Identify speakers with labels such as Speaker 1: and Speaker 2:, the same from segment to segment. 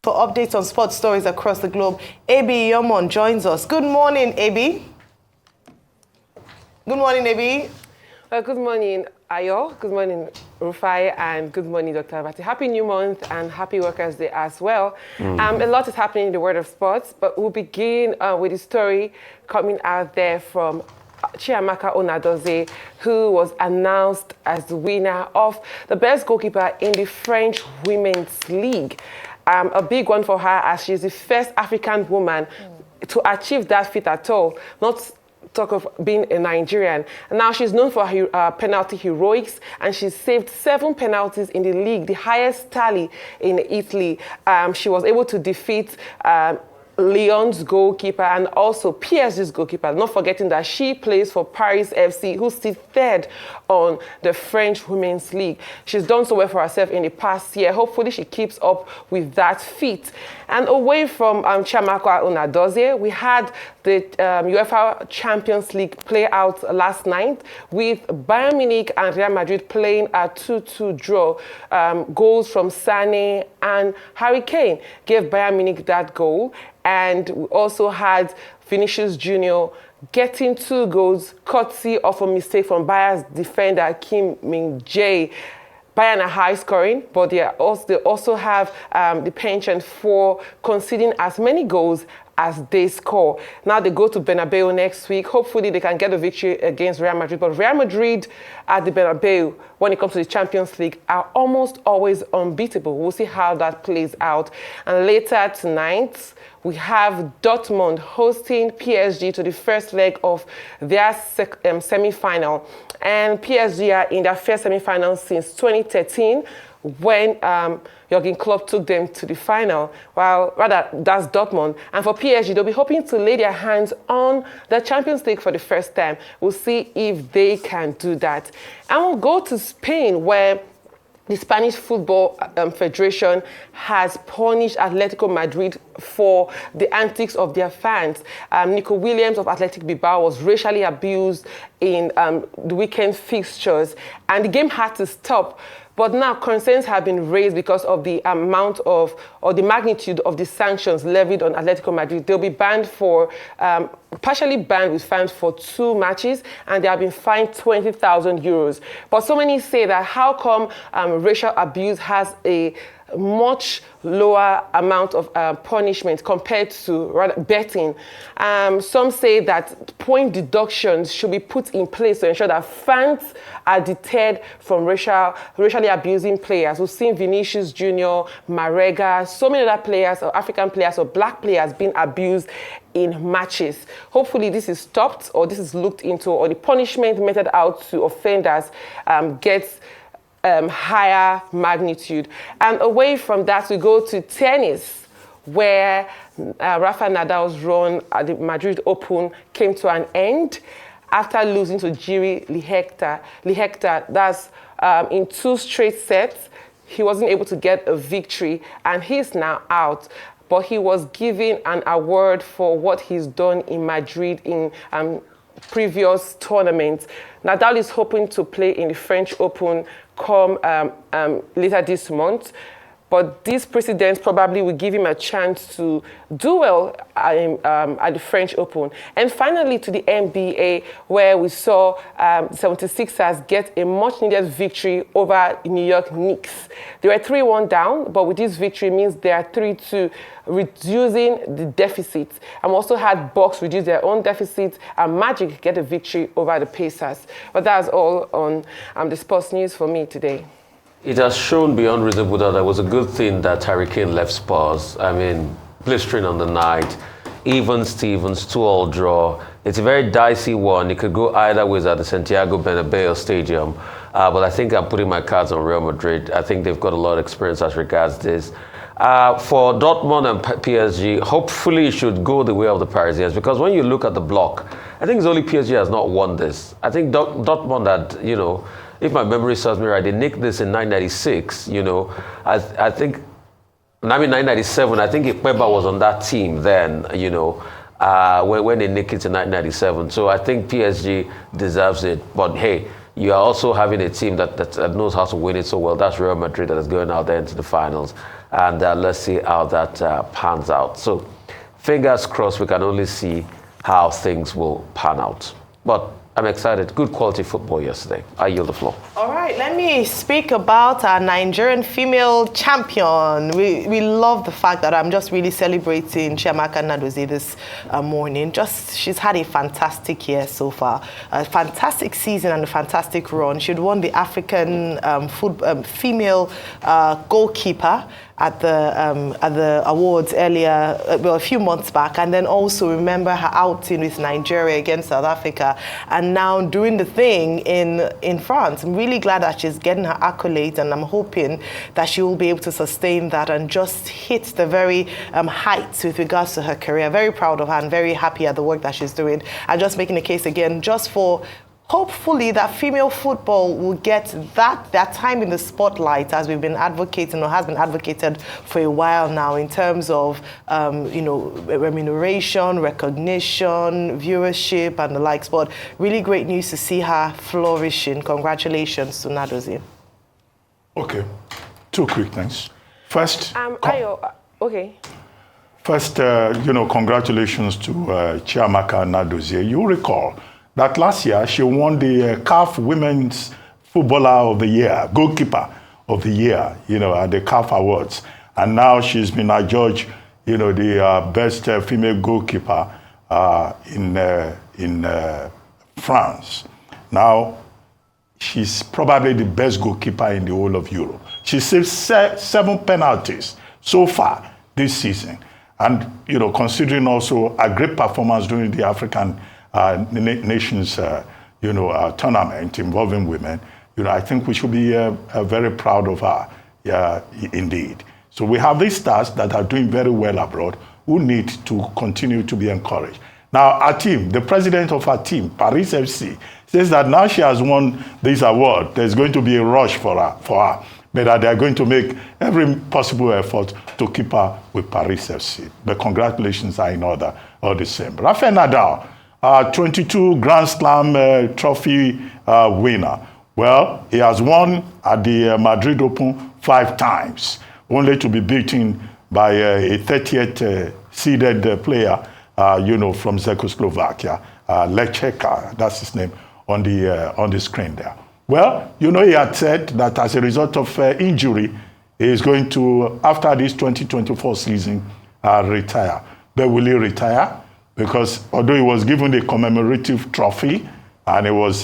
Speaker 1: For updates on sports stories across the globe, AB Yomon joins us. Good morning, AB. Good morning, AB.
Speaker 2: Good morning, Ayo. Good morning, Rufai, and good morning, Dr. Abati. Happy New Month and Happy Workers' Day as well. A lot is happening in the world of sports, but we'll begin with a story coming out there from Chiamaka Onadozie, who was announced as the winner of the best goalkeeper in the French Women's League. A big one for her, as she's the first African woman to achieve that feat at all. Not talk of being a Nigerian. And now she's known for her penalty heroics, and she's saved 7 penalties in the league, the highest tally in Italy. She was able to defeat Lyon's goalkeeper and also PSG's goalkeeper, not forgetting that she plays for Paris FC, who sits third on the French Women's League. She's done so well for herself in the past year. Hopefully she keeps up with that feat. And away from Chiamaka Onadozie, we had the UEFA Champions League play out last night with Bayern Munich and Real Madrid playing a 2-2 draw. Goals from Sané and Harry Kane gave Bayern Munich that goal. And we also had Vinicius Jr. getting 2 goals, courtesy of a mistake from Bayern's defender Kim Min-jae. Bayern are high scoring, but they also have the penchant for conceding as many goals as they score. Now they go to Bernabeu next week. Hopefully they can get a victory against Real Madrid. But Real Madrid at the Bernabeu, when it comes to the Champions League, are almost always unbeatable. We'll see how that plays out. And later tonight, we have Dortmund hosting PSG to the first leg of their semi-final. And PSG are in their first semi-final since 2013, when Jurgen Klopp took them to the final. Well, rather, that's Dortmund. And for PSG, they'll be hoping to lay their hands on the Champions League for the first time. We'll see if they can do that. And we'll go to Spain, where the Spanish Football Federation has punished Atletico Madrid for the antics of their fans. Nico Williams of Athletic Bilbao was racially abused in the weekend fixtures, and the game had to stop. But now concerns have been raised because of the amount of, or the magnitude of the sanctions levied on Atletico Madrid. They'll be banned for, partially banned with fines for 2 matches, and they have been fined 20,000 euros. But so many say that how come racial abuse has a much lower amount of punishment compared to betting. Some say that point deductions should be put in place to ensure that fans are deterred from racially abusing players. We've seen Vinicius Jr., Marega, so many other players, or African players, or black players being abused in matches. Hopefully this is stopped, or this is looked into, or the punishment meted out to offenders gets higher magnitude. And away from that, we go to tennis, where Rafael Nadal's run at the Madrid Open came to an end after losing to Jiri Lihecta. That's in 2 straight sets. He wasn't able to get a victory, and he's now out. But he was given an award for what he's done in Madrid in previous tournaments. Nadal is hoping to play in the French Open come later this month. But this precedent probably will give him a chance to do well at the French Open. And finally, to the NBA, where we saw 76ers get a much-needed victory over New York Knicks. They were 3-1 down, but with this victory means they are 3-2, reducing the deficit. And also had Bucks reduce their own deficit, and Magic get a victory over the Pacers. But that's all on the sports news for me today.
Speaker 3: It has shown beyond reasonable doubt that it was a good thing that Harry Kane left Spurs. I mean, blistering on the night, even Stevens, 2-2 draw. It's a very dicey one. It could go either way at the Santiago Bernabeu Stadium. But I think I'm putting my cards on Real Madrid. I think they've got a lot of experience as regards this. For Dortmund and PSG, hopefully it should go the way of the Parisians, because when you look at the block, I think it's only PSG has not won this. I think Dortmund had, if my memory serves me right, they nicked this in 1996, I think, 1997, I think Ikpeba was on that team then, when they nicked it in 1997. So I think PSG deserves it. But hey, you are also having a team that knows how to win it so well. That's Real Madrid that is going out there into the finals. And let's see how that pans out. So fingers crossed, we can only see how things will pan out. But I'm excited. Good quality football yesterday. I yield the floor.
Speaker 1: All right, let me speak about our Nigerian female champion. We love the fact that I'm just really celebrating Chiamaka Nnadozie this morning. She's had a fantastic year so far, a fantastic season and a fantastic run. She'd won the African female goalkeeper at the awards earlier, a few months back, and then also remember her outing with Nigeria against South Africa, and now doing the thing in France. I'm really glad that she's getting her accolades, and I'm hoping that she will be able to sustain that and just hit the very heights with regards to her career. Very proud of her and very happy at the work that she's doing. And just making a case again, just for hopefully that female football will get that time in the spotlight, as we've been advocating or has been advocated for a while now, in terms of remuneration, recognition, viewership and the likes. But really great news to see her flourishing. Congratulations to Nnadozie.
Speaker 4: Okay, two quick things. First,
Speaker 2: okay.
Speaker 4: First, congratulations to Chiamaka Nnadozie. You recall that last year she won the CAF Women's Footballer of the Year, Goalkeeper of the Year, at the CAF Awards. And now she's been adjudged, the best female goalkeeper in France. Now, she's probably the best goalkeeper in the whole of Europe. She saved 7 penalties so far this season. And, considering also a great performance during the African Nations, tournament involving women, I think we should be very proud of her, indeed. So we have these stars that are doing very well abroad who need to continue to be encouraged. Now, our team, the president of our team, Paris FC, says that now she has won this award, there's going to be a rush for her, but that they're going to make every possible effort to keep her with Paris FC. The congratulations are in order, all the same. Rafael Nadal, 22 Grand Slam trophy winner. Well, he has won at the Madrid Open 5 times, only to be beaten by a 30th seeded player, from Czechoslovakia, Lecheka, that's his name, on the screen there. Well, he had said that as a result of injury, he is going to, after this 2024 season, retire. But will he retire? Because although he was given the commemorative trophy and it was,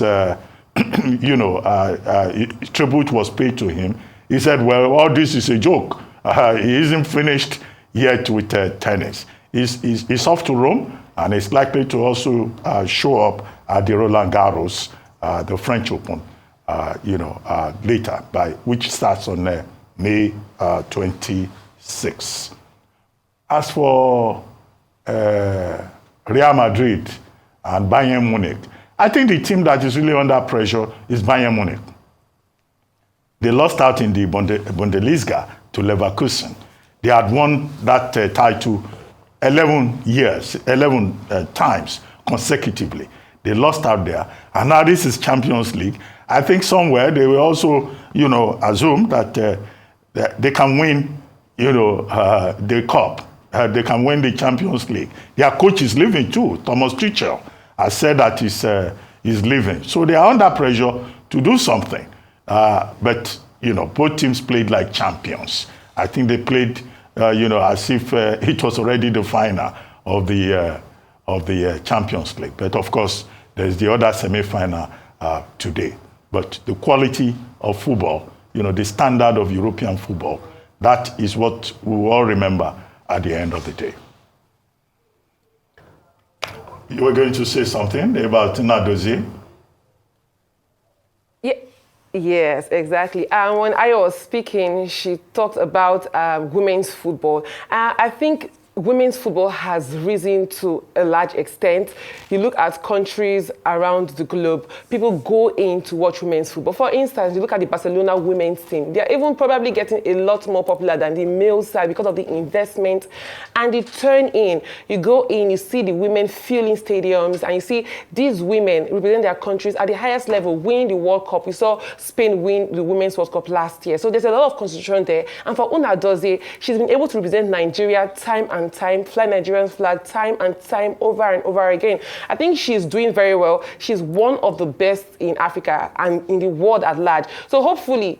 Speaker 4: tribute was paid to him, he said, well, all this is a joke. He isn't finished yet with tennis. He's off to Rome, and he's likely to also show up at the Roland Garros, the French Open, later, which starts on May 26. As for Real Madrid and Bayern Munich, I think the team that is really under pressure is Bayern Munich. They lost out in the Bundesliga to Leverkusen. They had won that title 11 times consecutively. They lost out there. And now this is Champions League. I think somewhere they will also, assume that they can win, the cup. They can win the Champions League. Their coach is leaving too. Thomas Tuchel has said that he's leaving. So they are under pressure to do something. But, both teams played like champions. I think they played, as if it was already the final of the Champions League. But of course, there's the other semi-final today. But the quality of football, the standard of European football, that is what we will all remember at the end of the day. You were going to say something about Nnadozie?
Speaker 2: Yes, exactly. When I was speaking, she talked about women's football. I think women's football has risen to a large extent. You look at countries around the globe, people go in to watch women's football. For instance, you look at the Barcelona women's team. They're even probably getting a lot more popular than the male side because of the investment and the turn in. You go in, you see the women filling stadiums, and you see these women represent their countries at the highest level, win the World Cup. We saw Spain win the Women's World Cup last year. So there's a lot of concentration there. And for Una Dozie, she's been able to represent Nigeria time and time, fly Nigerian flag time and time over and over again. I think she's doing very well. She's one of the best in Africa and in the world at large. So hopefully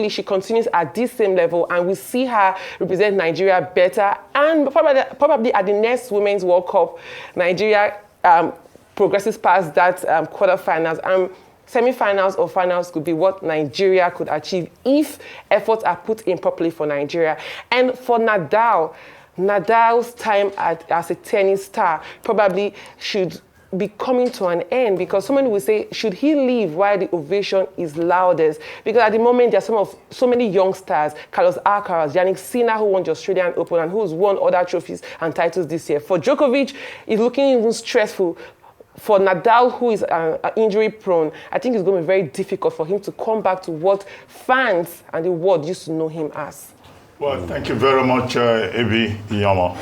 Speaker 2: she continues at this same level and we see her represent Nigeria better. And probably at the next Women's World Cup, Nigeria progresses past that quarterfinals. Semi-finals or finals could be what Nigeria could achieve if efforts are put in properly for Nigeria. And for Nadal's time as a tennis star probably should be coming to an end, because someone will say, should he leave while the ovation is loudest? Because at the moment, there are so many young stars, Carlos Alcaraz, Yannick Sinner, who won the Australian Open and who's won other trophies and titles this year. For Djokovic, it's looking even stressful. For Nadal, who is injury prone, I think it's going to be very difficult for him to come back to what fans and the world used to know him as.
Speaker 4: Well, thank you very much, Ebi Iyamo.